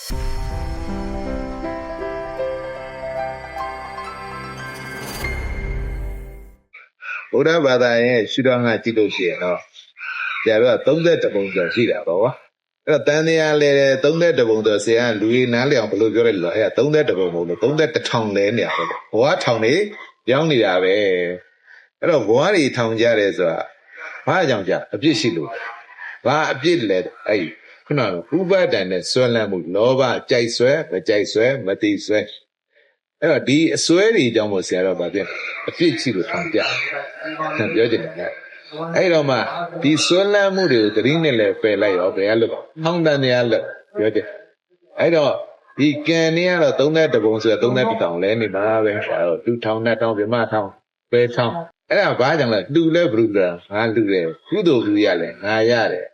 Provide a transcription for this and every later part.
ဗုဒ္ဓဘာသာရဲ့ရှုထောင့်ကကြည့်လို့ရှိရင်တော့ဆရာတို့က31ပုံကျော်ရှိတာပေါ့ကွာအဲ့တော့တန်တရားလဲ31ပုံဆိုဆရာကလူကြီးနားလည်အောင်ဘယ်လိုပြောလဲလို့အဲ့ဒါ31ပုံမဟုတ်လို့31ထောင်လဲနေရပဲဘဝထောင်နေပြောင်းနေတာပဲအဲ့တော့ဘဝတွေထောင်ကြတယ်ဆိုတာဘာကြောင့်ကြအပြစ်ရှိလို့ဘာအပြစ်လဲအဲ့ခုနကဥပါဒဏ်နဲ့ဆွဲလန်းမှုလောဘကြိုက်ဆွဲမကြိုက်ဆွဲမတိဆွဲအဲ့တော့ဒီအစွဲတွေကြောင့်မို့ဆရာတော့ဗာပြအပြစ်ရှိလို့ထောင်ကြပြောချင်တယ်အဲ့တော့မှဒီဆွဲလန်းမှုတွေကိုသတိနဲ့လည်းပယ်လိုက်ရောဘယ်ကလို့ထောင်တန်တရားလို့ပြောချင်အဲ့တော့ဒီကံနေကတော့31ပုံဆိုတော့31တောင်လဲနေပါပဲဆရာတော့2ထောင်နဲ့တောင်ပြမထောင်ပဲထောင်အဲ့ဒါဘာကြောင့်လဲလူလဲဘုရားငါလူတယ်ကုသိုလ်လူရလဲငါရတယ်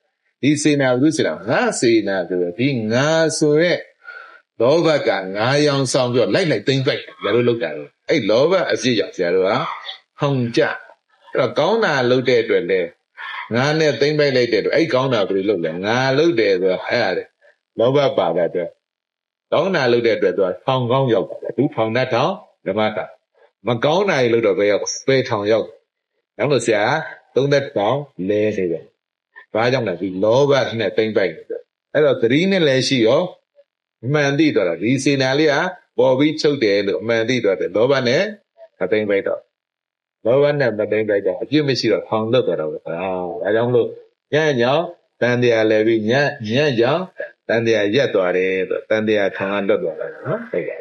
ဒီစေနာဘုဆိုတာငါစေနာဆိုတော့ဒီငါဆိုရဲ့လောဘကငါးရောင်ဆောင်ပြီးတော့လိုက်သိမ့်ပိုက်ဆရာတို့လုပ်တာတော့အဲ့လောဘအပြစ်ကြောင့်ဆရာတို့ကဟောင်ကြအဲ့တော့ကောင်းတာလုပ်တဲ့အတွက်လဲငါနဲ့သိမ့်ပိုက်လိုက်တဲ့အတွက်အဲ့ကောင်းတာဘယ်လိုလုပ်လဲငါလုပ်တယ်ဆိုတော့အဲ့ဒါလေလောဘပါတဲ့အတွက်ကောင်းတာလုပ်တဲ့အတွက်သူကထောင်ကောင်းရောက်တယ်သူထောင်နဲ့ထောင်ဓမ္မတာမကောင်းတာကြီးလုပ်တော့ပဲရောက်ပဲထောင်ရောက်နောက်လို့ဆရာ30ထောင်လဲနေတယ်ဘာကြောင့်လဲဒီလောဘနဲ့သိမ့်ပိုက်တယ်အဲ့တော့သတိနဲ့လည်းရှိရောမှန်သိတော့ဒီစေနာလေးကပေါ်ပြီးချုပ်တယ်လို့အမှန်သိတော့တယ်လောဘနဲ့မသိမ့်ပိုက်တော့လောဘနဲ့မသိမ့်ပိုက်တော့အပြစ်မရှိတော့ထောင်လွတ်သွားတော့ဒါကြောင့်လို့ညံ့ကြောင့်တန်တရားလည်းပြီးညံ့ကြောင့်တန်တရားရက်သွားတယ်လို့တန်တရားထောင်ကလွတ်သွားတယ်နော်ဟုတ်ကဲ့